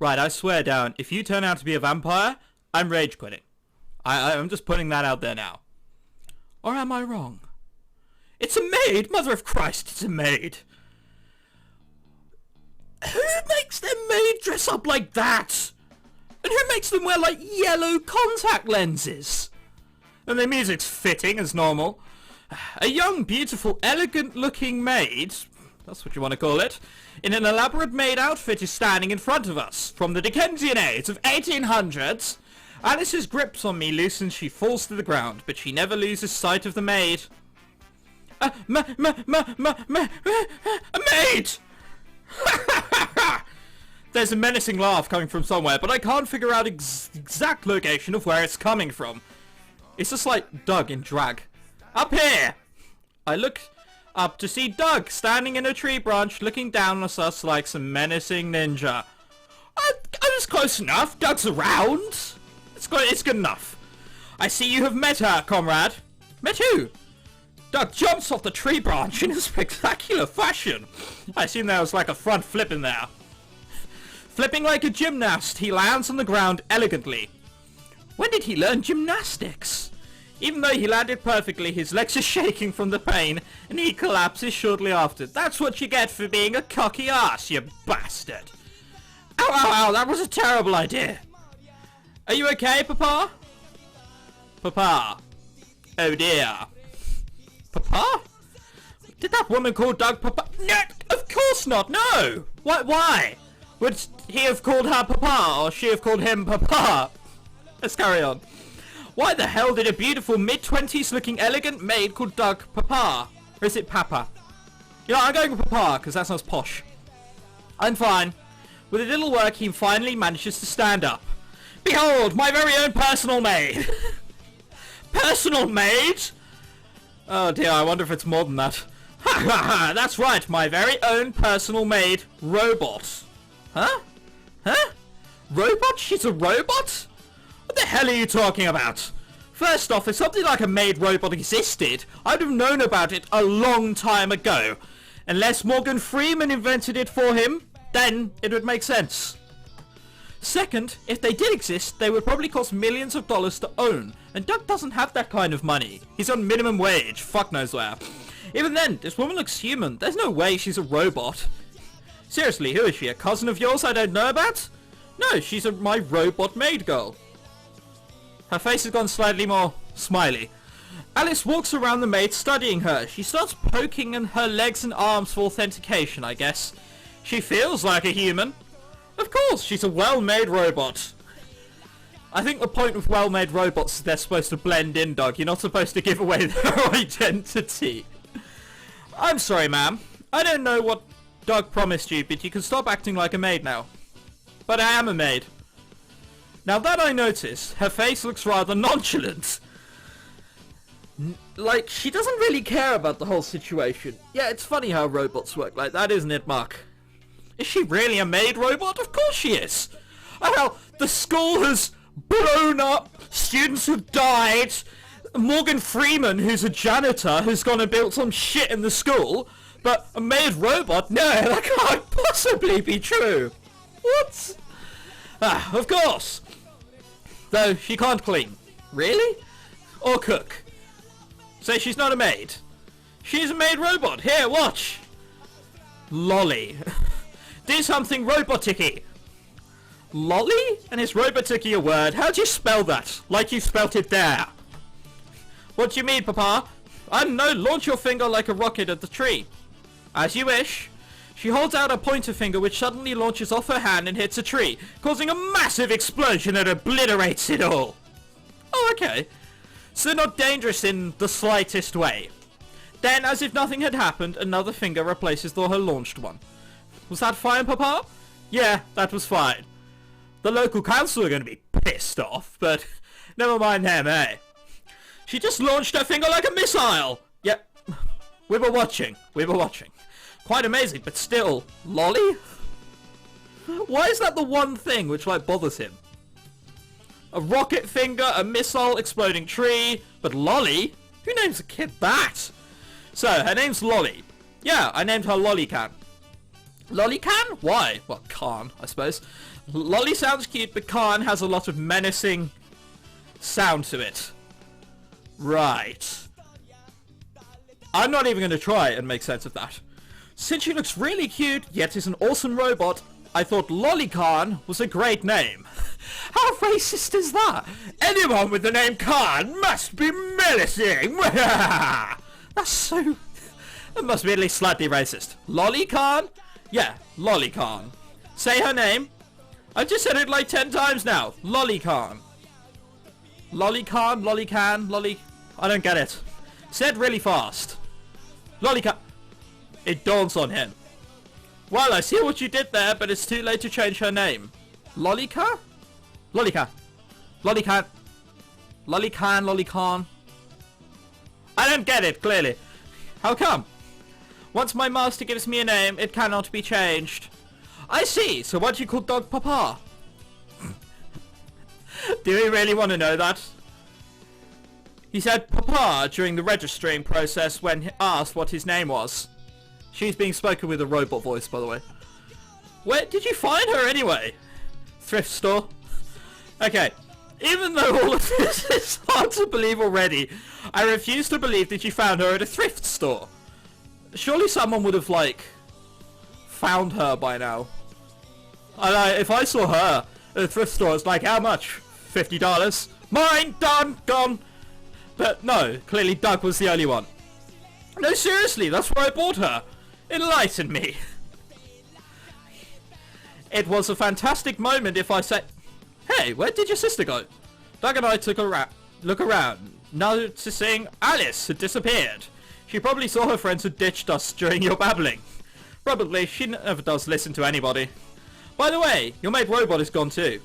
Right, I swear down, if you turn out to be a vampire, I'm rage quitting. I'm just putting that out there now. Or am I wrong? It's a maid! Mother of Christ, it's a maid! Who makes their maid dress up like that? And who makes them wear, like, yellow contact lenses? And the music's fitting as normal. A young, beautiful, elegant-looking maid, that's what you want to call it, in an elaborate maid outfit is standing in front of us. From the Dickensian age of 1800s, Alice's grips on me loosen, she falls to the ground, but she never loses sight of the maid. A maid! There's a menacing laugh coming from somewhere, but I can't figure out exact location of where it's coming from. It's just like Doug in drag. Up here! I look up to see Doug standing in a tree branch looking down on us like some menacing ninja. I was close enough. Doug's around. It's good enough. I see you have met her, comrade. Met who? Doug jumps off the tree branch in a spectacular fashion. I assume there was like a front flip in there. Flipping like a gymnast, he lands on the ground elegantly. When did he learn gymnastics? Even though he landed perfectly, his legs are shaking from the pain, and he collapses shortly after. That's what you get for being a cocky ass, you bastard. Ow, ow, ow, that was a terrible idea. Are you okay, Papa? Papa. Oh dear. Papa? Did that woman call Doug Papa? No, of course not, no! Why? Would he have called her Papa, or she have called him Papa? Let's carry on. Why the hell did a beautiful mid-20s looking elegant maid called Doug Papa? Or is it Papa? You know, I'm going with Papa, because that sounds posh. I'm fine. With a little work, he finally manages to stand up. Behold, my very own personal maid! Personal maid? Oh dear, I wonder if it's more than that. Ha ha ha, that's right, my very own personal maid, robot. Huh? Huh? Robot? She's a robot? What the hell are you talking about? First off, if something like a maid robot existed, I'd have known about it a long time ago. Unless Morgan Freeman invented it for him, then it would make sense. Second, if they did exist, they would probably cost millions of dollars to own, and Doug doesn't have that kind of money. He's on minimum wage, fuck knows where. Even then, this woman looks human. There's no way she's a robot. Seriously, who is she? A cousin of yours I don't know about? No, she's my robot maid girl. Her face has gone slightly more smiley. Alice walks around the maid studying her. She starts poking in her legs and arms for authentication, I guess. She feels like a human. Of course, she's a well-made robot. I think the point with well-made robots is they're supposed to blend in, Doug. You're not supposed to give away their identity. I'm sorry, ma'am. I don't know what Doug promised you, but you can stop acting like a maid now. But I am a maid. Now that I notice, her face looks rather nonchalant. Like, she doesn't really care about the whole situation. Yeah, it's funny how robots work like that, isn't it, Mark? Is she really a maid robot? Of course she is. Oh, hell, the school has blown up. Students have died. Morgan Freeman, who's a janitor, has gone and built some shit in the school. But a maid robot? No, that can't possibly be true. What? Ah, of course. Though she can't clean. Really? Or cook. So she's not a maid. She's a maid robot. Here, watch. Lolly. Do something robotic-y. Lolly? And is robotic-y a word? How do you spell that? Like you spelt it there. What do you mean, Papa? I don't know. Launch your finger like a rocket at the tree. As you wish. She holds out her pointer finger, which suddenly launches off her hand and hits a tree, causing a massive explosion that obliterates it all. Oh, okay. So not dangerous in the slightest way. Then, as if nothing had happened, another finger replaces her launched one. Was that fine, Papa? Yeah, that was fine. The local council are going to be pissed off, but never mind them, eh? She just launched her finger like a missile! Yep. We were watching. Quite amazing, but still, Lolly? Why is that the one thing which, like, bothers him? A rocket finger, a missile, exploding tree, but Lolly? Who names a kid that? So, her name's Lolly. Yeah, I named her Lollycan. Lollycan? Why? Well, Khan, I suppose. Lolly sounds cute, but Khan has a lot of menacing sound to it. Right. I'm not even going to try and make sense of that. Since she looks really cute, yet is an awesome robot, I thought Lolly-Khan was a great name. How racist is that? Anyone with the name Khan must be menacing. That's so... That must be at least slightly racist. Lolly-Khan? Yeah, Lolly-Khan. Say her name. I've just said it like 10 times now. Lolly-Khan. Lolly-Khan, Lolly-Can, Lolly... I don't get it. Said really fast. Lolly-Khan. It dawns on him. Well, I see what you did there, but it's too late to change her name. Lollyka? Lollyka. Lollycan. Lollycan, Lollycan. I don't get it, clearly. How come? Once my master gives me a name, it cannot be changed. I see. So what do you call dog Papa? Do we really want to know that? He said Papa during the registering process when he asked what his name was. She's being spoken with a robot voice, by the way. Where did you find her anyway? Thrift store. Okay. Even though all of this is hard to believe already, I refuse to believe that you found her at a thrift store. Surely someone would have, like, found her by now. If I saw her at a thrift store, it's like, how much? $50? Mine! Done! Gone! But no, clearly Doug was the only one. No, seriously, that's where I bought her. Enlighten me. It was a fantastic moment if I say... Hey, where did your sister go? Doug and I took a look around, noticing Alice had disappeared. She probably saw her friends had ditched us during your babbling. Probably, she never does listen to anybody. By the way, your maid robot is gone too.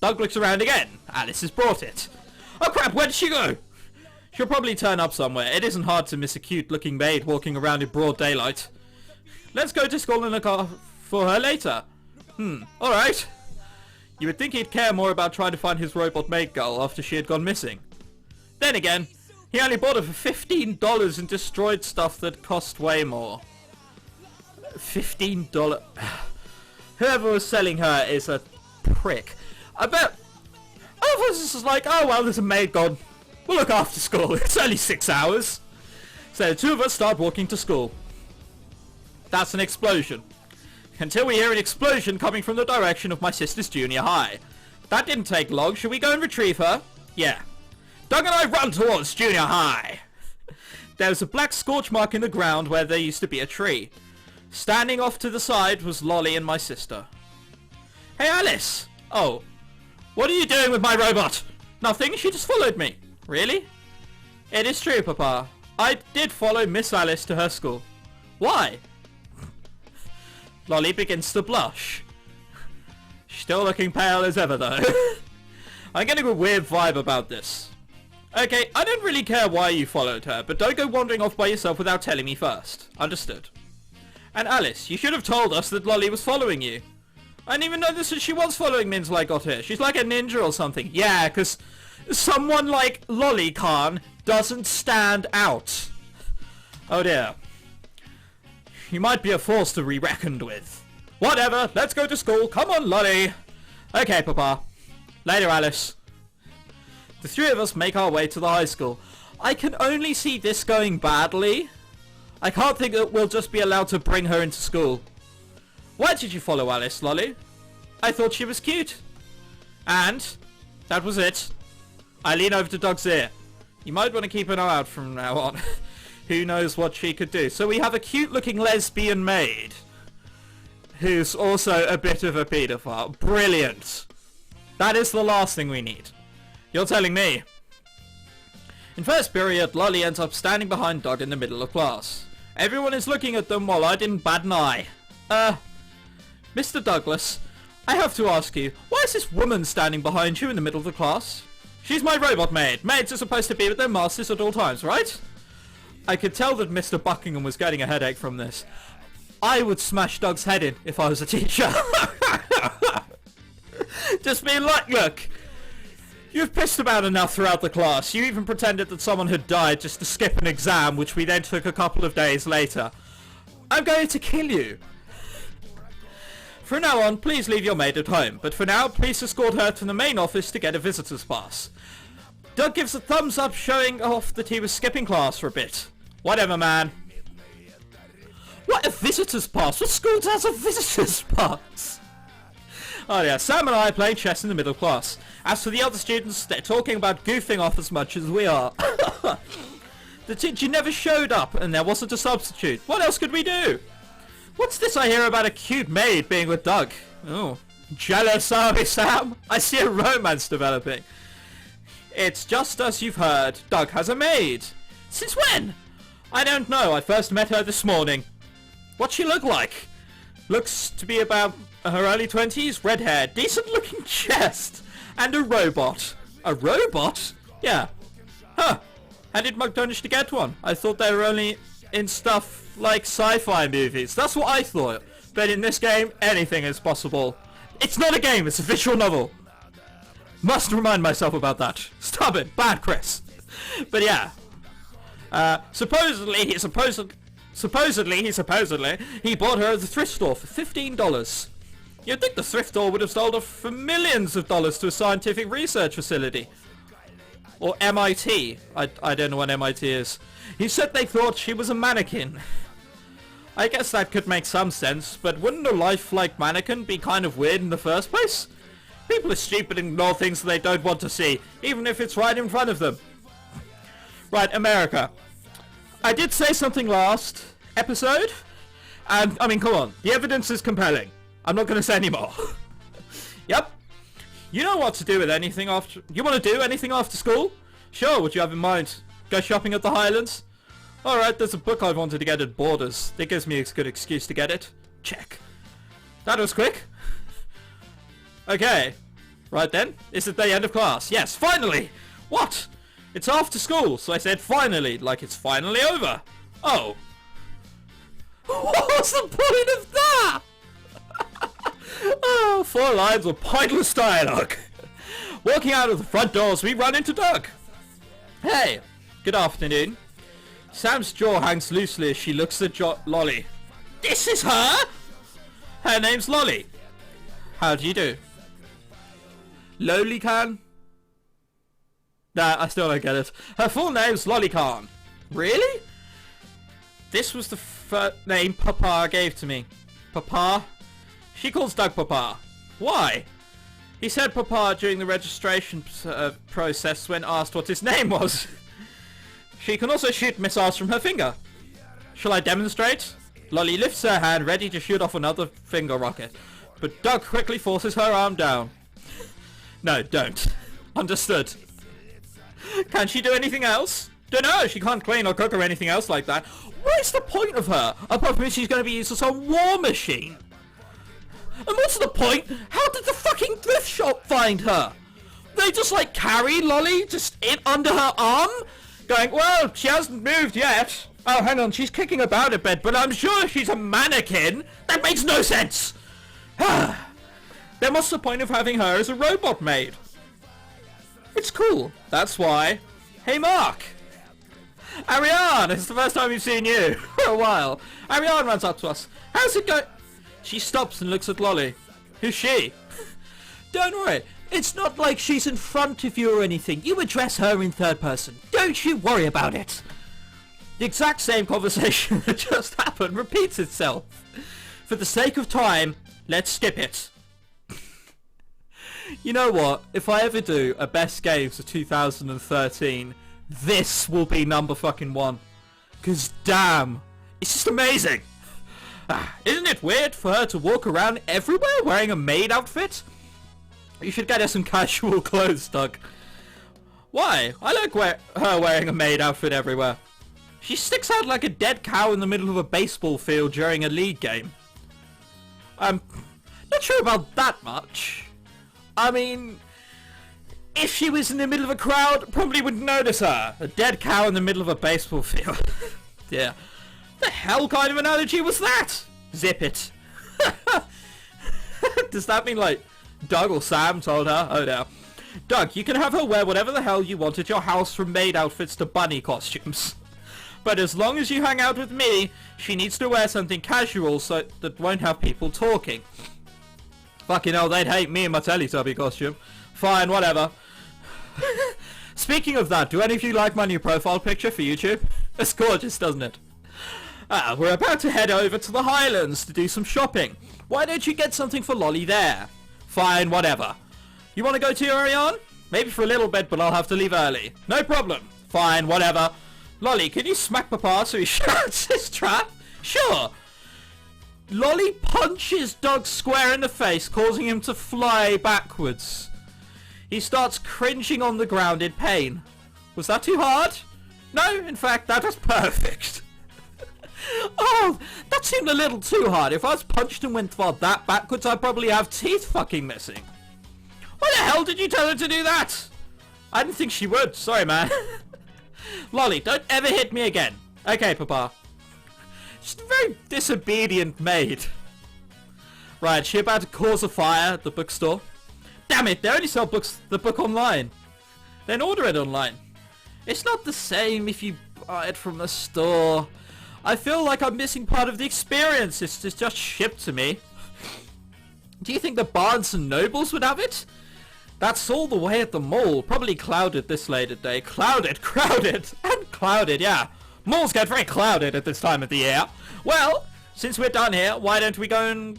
Doug looks around again. Alice has brought it. Oh crap, where did she go? She'll probably turn up somewhere. It isn't hard to miss a cute-looking maid walking around in broad daylight. Let's go to school and look for her later. Alright. You would think he'd care more about trying to find his robot maid girl after she had gone missing. Then again, he only bought her for $15 and destroyed stuff that cost way more. $15. Whoever was selling her is a prick. I bet... I was just like, oh well, there's a maid gone. We'll look after school. It's only 6 hours. So the two of us start walking to school. That's an explosion. Until we hear an explosion coming from the direction of my sister's junior high. That didn't take long. Should we go and retrieve her? Yeah. Doug and I run towards junior high. There was a black scorch mark in the ground where there used to be a tree. Standing off to the side was Lolly and my sister. Hey Alice! Oh. What are you doing with my robot? Nothing, she just followed me. Really? It is true, Papa. I did follow Miss Alice to her school. Why? Lolly begins to blush. Still looking pale as ever, though. I'm getting a weird vibe about this. Okay, I don't really care why you followed her, but don't go wandering off by yourself without telling me first. Understood. And Alice, you should have told us that Lolly was following you. I didn't even notice that she was following me until I got here. She's like a ninja or something. Yeah, because someone like Lolly Khan doesn't stand out. Oh dear. You might be a force to be reckoned with. Whatever, let's go to school. Come on, Lolly. Okay, Papa. Later, Alice. The three of us make our way to the high school. I can only see this going badly. I can't think that we'll just be allowed to bring her into school. Why did you follow Alice, Lolly? I thought she was cute. And that was it. I lean over to Doug's ear. You might want to keep an eye out from now on. Who knows what she could do. So we have a cute-looking lesbian maid who's also a bit of a paedophile. Brilliant. That is the last thing we need. You're telling me. In first period, Lolly ends up standing behind Doug in the middle of class. Everyone is looking at them while I didn't bat an eye. Mr. Douglas, I have to ask you, why is this woman standing behind you in the middle of the class? She's my robot maid. Maids are supposed to be with their masters at all times, right? I could tell that Mr. Buckingham was getting a headache from this. I would smash Doug's head in if I was a teacher. Just being like, look, you've pissed about enough throughout the class. You even pretended that someone had died just to skip an exam, which we then took a couple of days later. I'm going to kill you. From now on, please leave your maid at home, but for now, please escort her to the main office to get a visitor's pass. Doug gives a thumbs up, showing off that he was skipping class for a bit. Whatever, man. What, a visitor's pass? What school has a visitor's pass? Oh yeah, Sam and I are playing chess in the middle class. As for the other students, they're talking about goofing off as much as we are. The teacher never showed up, and there wasn't a substitute. What else could we do? What's this I hear about a cute maid being with Doug? Oh, jealous, are we, Sam? I see a romance developing. It's just as you've heard. Doug has a maid. Since when? I don't know. I first met her this morning. What's she look like? Looks to be about her early 20s, red hair, decent looking chest, and a robot. A robot? Yeah. Huh. How did Mug manage to get one? I thought they were only in stuff like sci-fi movies. That's what I thought. But in this game, anything is possible. It's not a game, it's a visual novel. Must remind myself about that. Stubborn. Bad Chris. But yeah. Supposedly he bought her at the thrift store for $15. You'd think the thrift store would have sold her for millions of dollars to a scientific research facility. Or MIT. I don't know what MIT is. He said they thought she was a mannequin. I guess that could make some sense, but wouldn't a lifelike mannequin be kind of weird in the first place? People are stupid and ignore things they don't want to see, even if it's right in front of them. Right, America. I did say something last episode, and, I mean, come on. The evidence is compelling. I'm not going to say any more. Yep. You know what to do with anything after... You want to do anything after school? Sure, what do you have in mind? Go shopping at the Highlands? Alright, there's a book I've wanted to get at Borders. That gives me a good excuse to get it. Check. That was quick. Okay. Right then. Is it the end of class? Yes, finally! What? It's after school, so I said finally, like it's finally over. Oh. What was the point of that? Oh, 4 lines of pointless dialogue. Walking out of the front doors, we run into Doug. Hey, good afternoon. Sam's jaw hangs loosely as she looks at Lolly. This is her? Her name's Lolly. How do you do? Lolly Khan? Nah, I still don't get it. Her full name's Lolly Khan. Really? This was the name Papa gave to me. Papa? She calls Doug Papa. Why? He said Papa during the registration process when asked what his name was. She can also shoot missiles from her finger. Shall I demonstrate? Lolly lifts her hand ready to shoot off another finger rocket, but Doug quickly forces her arm down. No, don't. Understood. Can she do anything else? Dunno, she can't clean or cook or anything else like that. What's the point of her? Apart from she's going to be used as a war machine. And what's the point? How did the fucking thrift shop find her? They just like carry Lolly just in under her arm? Going, well, she hasn't moved yet. Oh, hang on, she's kicking about a bit, but I'm sure she's a mannequin. That makes no sense. Then what's the point of having her as a robot maid? It's cool, that's why. Hey, Mark. Ariane, it's the first time we've seen you for a while. Ariane runs up to us. How's it going? She stops and looks at Lolly. Who's she? Don't worry. It's not like she's in front of you or anything. You address her in third person. Don't you worry about it. The exact same conversation that just happened repeats itself. For the sake of time, let's skip it. You know what? If I ever do a best games of 2013, this will be number fucking 1. Cause damn, it's just amazing. Isn't it weird for her to walk around everywhere wearing a maid outfit? You should get her some casual clothes, Doug. Why? I like her wearing a maid outfit everywhere. She sticks out like a dead cow in the middle of a baseball field during a league game. I'm not sure about that much. I mean, if she was in the middle of a crowd, probably wouldn't notice her. A dead cow in the middle of a baseball field. Yeah. The hell kind of analogy was that? Zip it. Does that mean like Doug or Sam told her? Oh no. Doug, you can have her wear whatever the hell you want at your house, from maid outfits to bunny costumes. But as long as you hang out with me, she needs to wear something casual so that won't have people talking. Fucking hell, they'd hate me in my Teletubby costume. Fine, whatever. Speaking of that, do any of you like my new profile picture for YouTube? It's gorgeous, doesn't it? We're about to head over to the Highlands to do some shopping. Why don't you get something for Lolly there? Fine, whatever. You want to go to Ariane? Maybe for a little bit, but I'll have to leave early. No problem. Fine, whatever. Lolly, can you smack Papa so he shuts his trap? Sure. Lolly punches Doug square in the face, causing him to fly backwards. He starts cringing on the ground in pain. Was that too hard? No, in fact, that was perfect. Oh, that seemed a little too hard. If I was punched and went far that backwards, I'd probably have teeth fucking missing. Why the hell did you tell her to do that? I didn't think she would. Sorry, man. Lolly, don't ever hit me again. Okay, Papa. She's a very disobedient maid. Right, she about to cause a fire at the bookstore. Damn it, they only sell the book online. Then order it online. It's not the same if you buy it from the store. I feel like I'm missing part of the experience. It's just shipped to me. Do you think the Barnes and Nobles would have it? That's all the way at the mall. Probably clouded this late at day. Crowded, and clouded, yeah. Malls get very clouded at this time of the year. Well, since we're done here, why don't we go and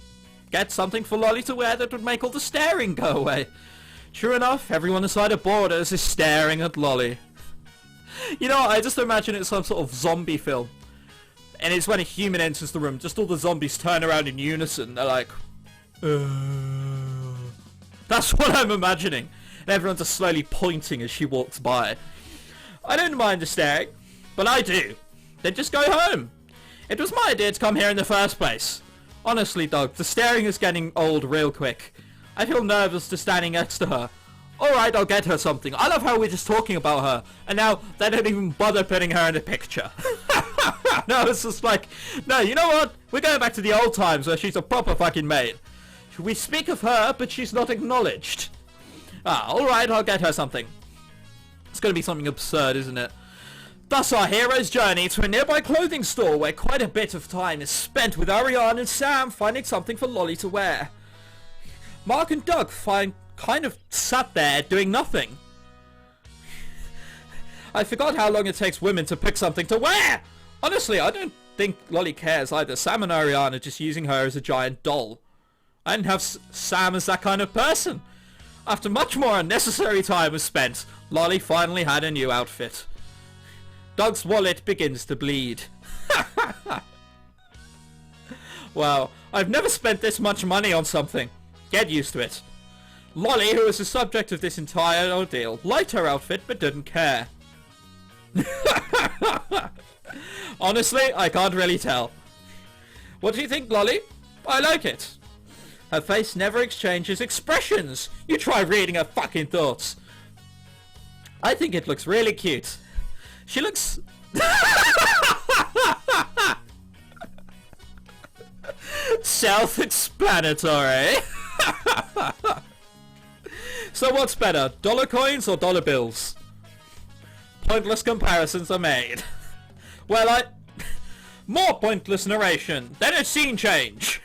get something for Lolly to wear that would make all the staring go away? True enough, everyone inside of Borders is staring at Lolly. You know, I just imagine it's some sort of zombie film. And it's when a human enters the room, just all the zombies turn around in unison. They're like, That's what I'm imagining. And everyone's just slowly pointing as she walks by. I don't mind the staring, but I do. Then just go home. It was my idea to come here in the first place. Honestly, Doug, the staring is getting old real quick. I feel nervous just standing next to her. Alright, I'll get her something. I love how we're just talking about her, and now they don't even bother putting her in a picture. No, it's just like, no, you know what? We're going back to the old times where she's a proper fucking maid. We speak of her, but she's not acknowledged. Alright, I'll get her something. It's going to be something absurd, isn't it? Thus our hero's journey to a nearby clothing store where quite a bit of time is spent with Ariane and Sam finding something for Lolly to wear. Mark and Doug kind of sat there doing nothing. I forgot how long it takes women to pick something to wear. Honestly, I don't think Lolly cares either. Sam and Ariane are just using her as a giant doll. I didn't have Sam as that kind of person. After much more unnecessary time was spent, Lolly finally had a new outfit. Doug's wallet begins to bleed. Wow, I've never spent this much money on something. Get used to it. Lolly, who was the subject of this entire ordeal, liked her outfit but didn't care. Honestly, I can't really tell. What do you think, Lolly? I like it. Her face never exchanges expressions. You try reading her fucking thoughts. I think it looks really cute. She looks... Self-explanatory. So what's better, dollar coins or dollar bills? Pointless comparisons are made. Well, more pointless narration, then a scene change.